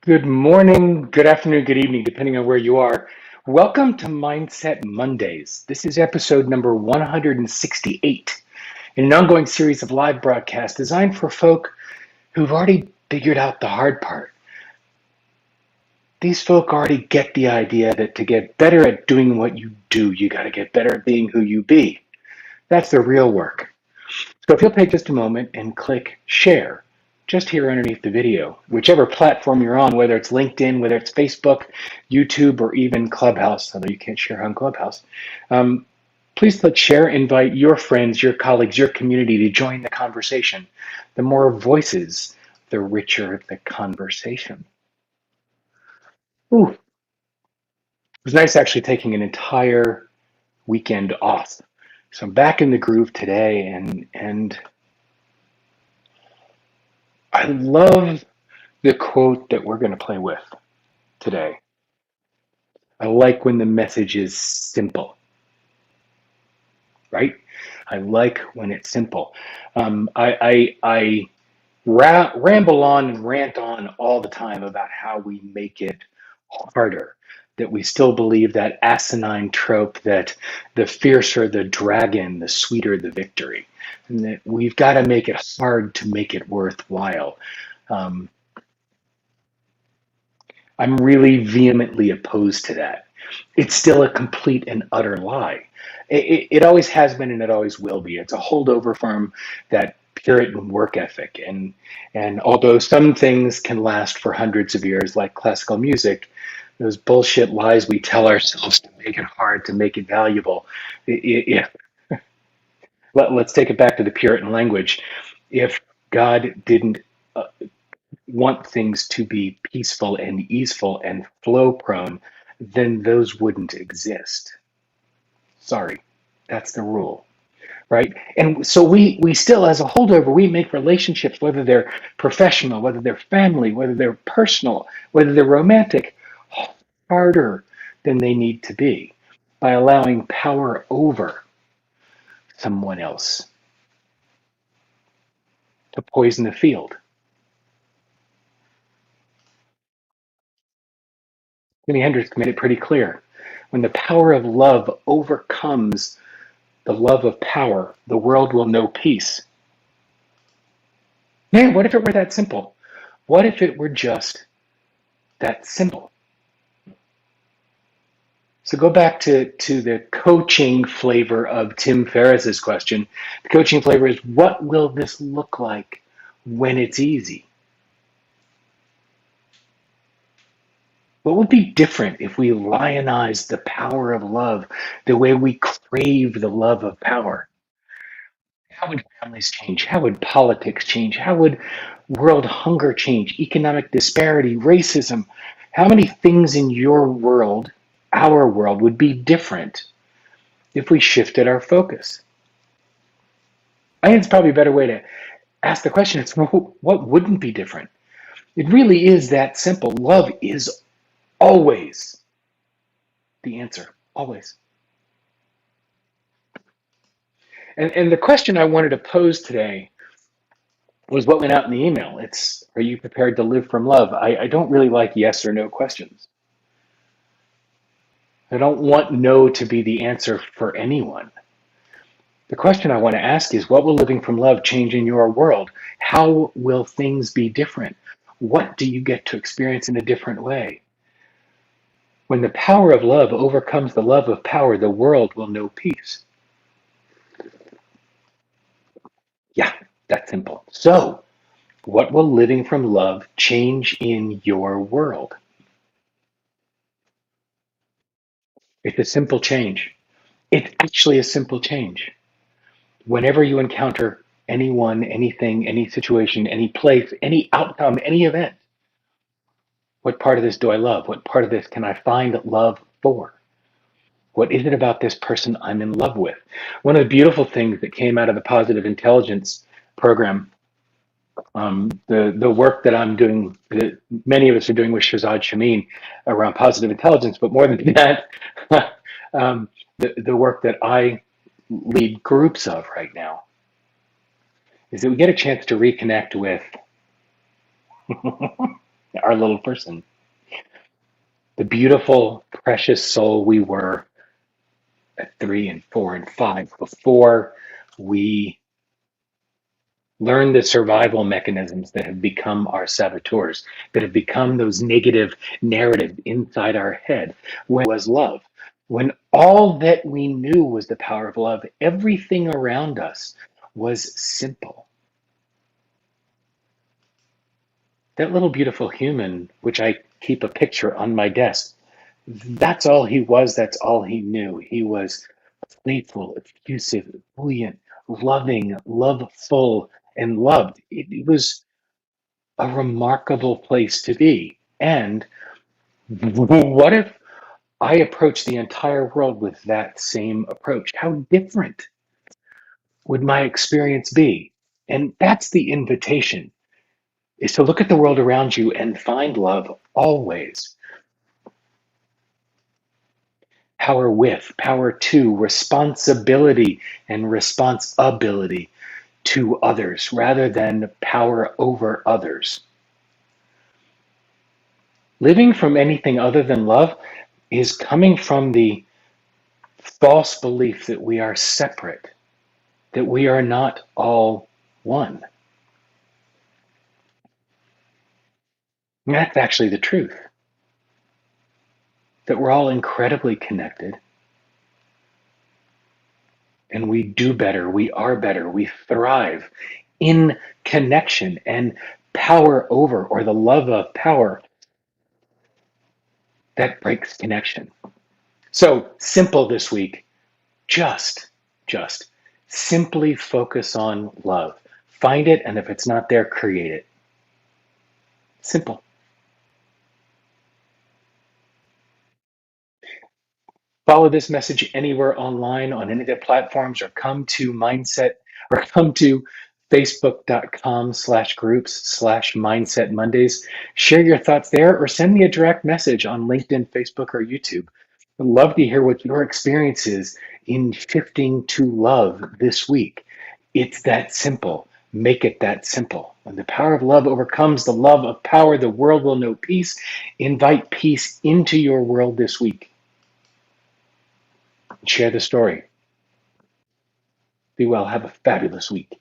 Good morning, good afternoon, good evening, depending on where you are. Welcome to Mindset Mondays. This is episode number 168 in an ongoing series of live broadcasts designed for folk who've already figured out the hard part. These folk already get the idea that to get better at doing what you do, you got to get better at being who you be. That's the real work. So if you'll take just a moment and click share just here underneath the video, whichever platform you're on, whether it's LinkedIn, whether it's Facebook, YouTube, or even Clubhouse, although you can't share on Clubhouse, um, please click share, invite your friends, your colleagues, your community to join the conversation. The more voices, the richer the conversation. Ooh, it was nice actually taking an entire weekend off. So I'm back in the groove today, and I love the quote that we're going to play with today. I like when the message is simple, right? I like when it's simple. I ramble on and rant on all the time about how we make it harder, that we still believe that asinine trope that the fiercer the dragon, the sweeter the victory, and that we've got to make it hard to make it worthwhile. Um, I'm really vehemently opposed to that. It's still a complete and utter lie. It always has been and it always will be. It's a holdover from that Puritan work ethic. And although some things can last for hundreds of years, like classical music, those bullshit lies we tell ourselves to make it hard, to make it valuable. If, let's take it back to the Puritan language. If God didn't want things to be peaceful and easeful and flow prone, then those wouldn't exist. Sorry, that's the rule, right? And so we still, as a holdover, we make relationships, whether they're professional, whether they're family, whether they're personal, whether they're romantic, harder than they need to be by allowing power over someone else to poison the field. Jimi Hendrix made it pretty clear. When the power of love overcomes the love of power, the world will know peace. Man, what if it were that simple? What if it were just that simple? So go back to the coaching flavor of Tim Ferriss's question. The coaching flavor is, what will this look like when it's easy? What would be different if we lionized the power of love the way we crave the love of power? How would families change? How would politics change? How would world hunger change? Economic disparity, racism? How many things in your world, our world, would be different if we shifted our focus? I think it's probably a better way to ask the question is, what wouldn't be different? It really is that simple. Love is always the answer, always. And the question I wanted to pose today was what went out in the email. It's, are you prepared to live from love? I don't really like yes or no questions. I don't want no to be the answer for anyone. The question I want to ask is, what will living from love change in your world? How will things be different? What do you get to experience in a different way? When the power of love overcomes the love of power, the world will know peace. Yeah, that's simple. So, what will living from love change in your world? It's a simple change. It's actually a simple change. Whenever you encounter anyone, anything, any situation, any place, any outcome, any event, what part of this do I love? What part of this can I find love for? What is it about this person I'm in love with? One of the beautiful things that came out of the positive intelligence program, the work that I'm doing, that many of us are doing with Shazad Shamin around positive intelligence, but more than that, the work that I lead groups of right now is that we get a chance to reconnect with our little person, the beautiful, precious soul we were at 3 and 4 and 5 before we learn the survival mechanisms that have become our saboteurs, that have become those negative narratives inside our head. When it was love, when all that we knew was the power of love, everything around us was simple. That little beautiful human, which I keep a picture on my desk, that's all he was, that's all he knew. He was playful, effusive, buoyant, loving, loveful, and loved. It was a remarkable place to be. And what if I approach the entire world with that same approach? How different would my experience be? And that's the invitation, is to look at the world around you and find love always. Power with, power to, responsibility and responsibility to others rather than power over others. Living from anything other than love is coming from the false belief that we are separate, that we are not all one. And that's actually the truth, that we're all incredibly connected and we do better, we thrive in connection, and power over, or the love of power, that breaks connection. So simple this week, just simply focus on love. Find it, and if it's not there, create it. Simple. Follow this message anywhere online on any of the platforms, or come to facebook.com/groups/mindset Mondays. Share your thoughts there, or send me a direct message on LinkedIn, Facebook, or YouTube. I'd love to hear what your experience is in shifting to love this week. It's that simple. Make it that simple. When the power of love overcomes the love of power, the world will know peace. Invite peace into your world this week. Share the story. Be well. Have a fabulous week.